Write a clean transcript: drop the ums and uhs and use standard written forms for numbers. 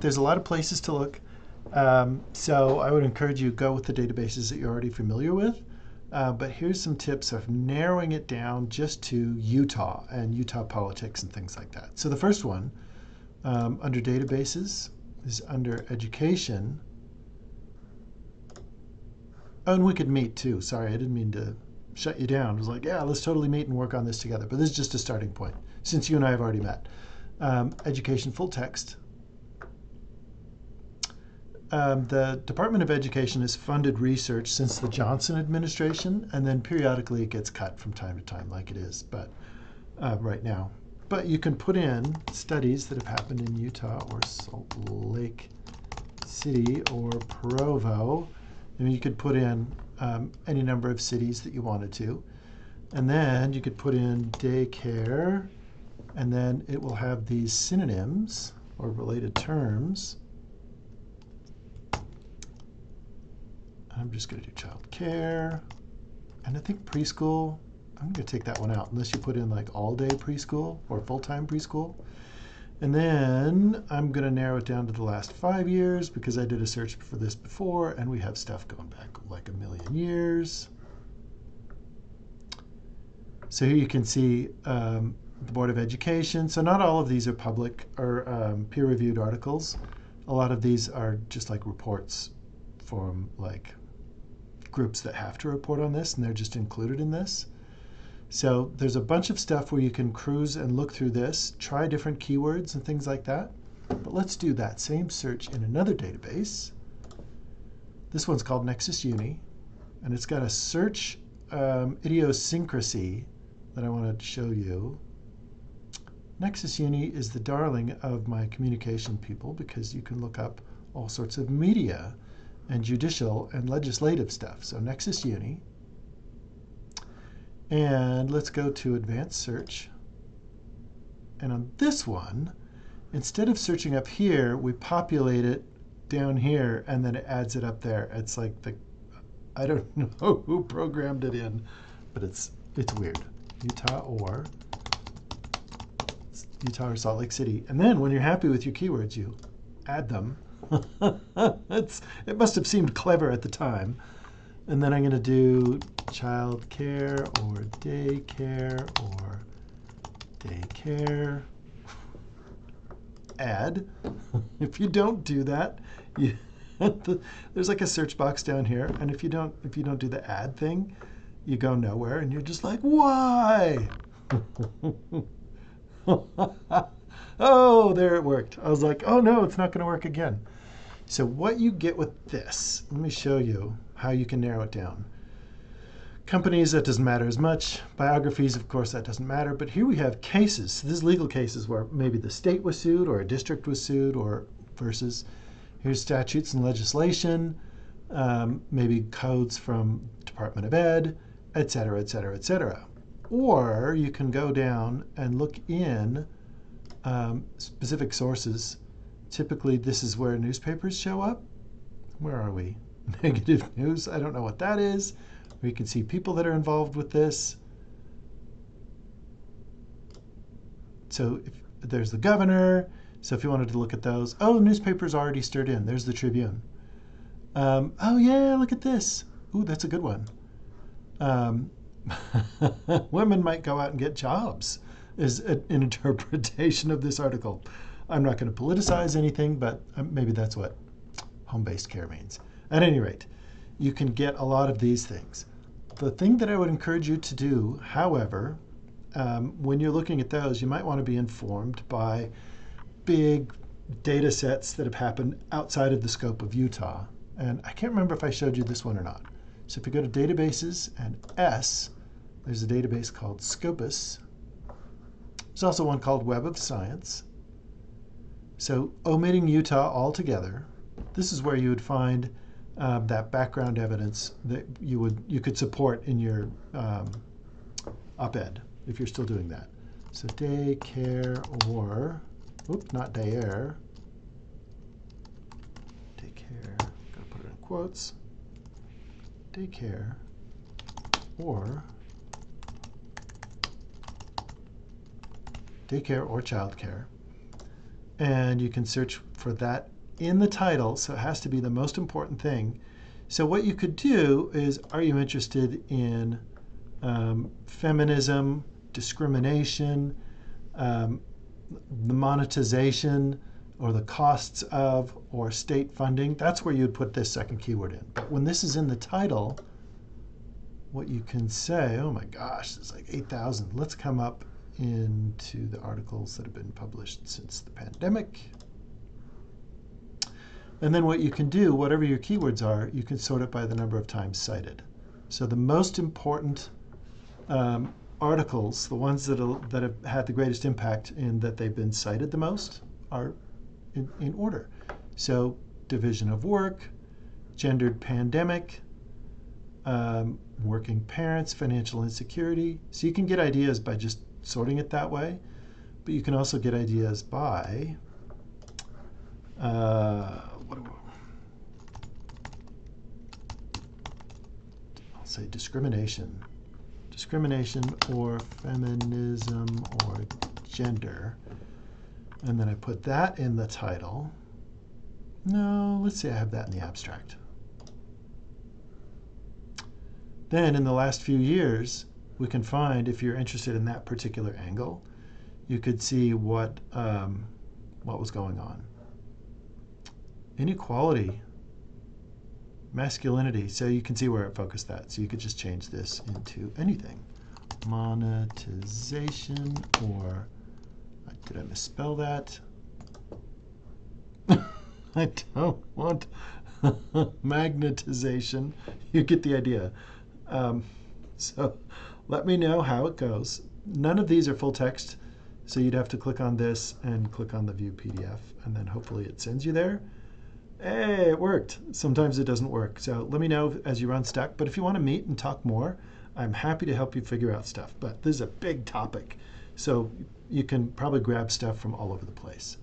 There's a lot of places to look. So I would encourage you to go with the databases that you're already familiar with. But here's some tips of narrowing it down just to Utah and Utah politics and things like that. So the first one under databases is under education. Oh, and we could meet too. Sorry, I didn't mean to shut you down. I was like, yeah, let's totally meet and work on this together. But this is just a starting point since you and I have already met. Education full text. The Department of Education has funded research since the Johnson administration, and then periodically it gets cut from time to time, like it is, but right now. But you can put in studies that have happened in Utah or Salt Lake City or Provo. And you could put in any number of cities that you wanted to. And then you could put in daycare, and then it will have these synonyms or related terms. I'm just going to do child care. And I think preschool, I'm going to take that one out unless you put in like all day preschool or full-time preschool. And then I'm going to narrow it down to the last 5 years because I did a search for this before and we have stuff going back like a million years. So here you can see the Board of Education. So not all of these are public or peer-reviewed articles. A lot of these are just like reports from like groups that have to report on this, and they're just included in this. So there's a bunch of stuff where you can cruise and look through this, try different keywords and things like that. But let's do that same search in another database. This one's called Nexus Uni, and it's got a search idiosyncrasy that I want to show you. Nexus Uni is the darling of my communication people because you can look up all sorts of media and judicial and legislative stuff. So Nexus Uni. And let's go to advanced search. And on this one, instead of searching up here, we populate it down here and then it adds it up there. It's like I don't know who programmed it in, but it's weird. Utah or Salt Lake City. And then when you're happy with your keywords, you add them. It must have seemed clever at the time. And then I'm going to do child care or daycare. Add. If you don't do that, there's like a search box down here, and if you don't do the add thing, you go nowhere, and you're just like, why? Oh, there it worked. I was like, oh no, it's not going to work again. So what you get with this, let me show you how you can narrow it down. Companies, that doesn't matter as much. Biographies, of course, that doesn't matter. But here we have cases. So this is legal cases where maybe the state was sued or a district was sued or versus. Here's statutes and legislation, maybe codes from Department of Ed, et cetera, et cetera, et cetera. Or you can go down and look in specific sources. Typically, this is where newspapers show up. Where are we? Negative news. I don't know what that is. We can see people that are involved with this. So there's the governor. So if you wanted to look at those. Oh, newspapers already stirred in. There's the Tribune. Oh, yeah, look at this. Ooh, that's a good one. Women might go out and get jobs is an interpretation of this article. I'm not going to politicize anything, but maybe that's what home-based care means. At any rate, you can get a lot of these things. The thing that I would encourage you to do, however, when you're looking at those, you might want to be informed by big data sets that have happened outside of the scope of Utah. And I can't remember if I showed you this one or not. So if you go to databases and S, there's a database called Scopus. There's also one called Web of Science. So omitting Utah altogether, this is where you would find that background evidence that you could support in your op-ed if you're still doing that. So daycare or, oops, not dayair. Daycare, gotta put it in quotes. Daycare or childcare. and you can search for that in the title, so it has to be the most important thing. So what you could do is, are you interested in feminism, discrimination, the monetization or the costs of, or state funding? That's where you'd put this second keyword in. But when this is in the title, what you can say, oh my gosh, there's like 8,000. Let's come up into the articles that have been published since the pandemic. And then what you can do, whatever your keywords are, you can sort it by the number of times cited. So the most important articles, the ones that have had the greatest impact in that they've been cited the most, are in order. So division of work, gendered pandemic, working parents, financial insecurity. So you can get ideas by just sorting it that way, but you can also get ideas by I'll say discrimination or feminism or gender, and then I put that in the title. No, let's say I have that in the abstract. Then in the last few years, we can find, if you're interested in that particular angle, you could see what was going on. Inequality, masculinity, so you can see where it focused that. So you could just change this into anything. Monetization, or did I misspell that? I don't want magnetization. You get the idea. So let me know how it goes. None of these are full text, so you'd have to click on this and click on the View PDF, and then hopefully it sends you there. Hey, it worked. Sometimes it doesn't work. So let me know as you run stuck. But if you want to meet and talk more, I'm happy to help you figure out stuff. But this is a big topic, so you can probably grab stuff from all over the place.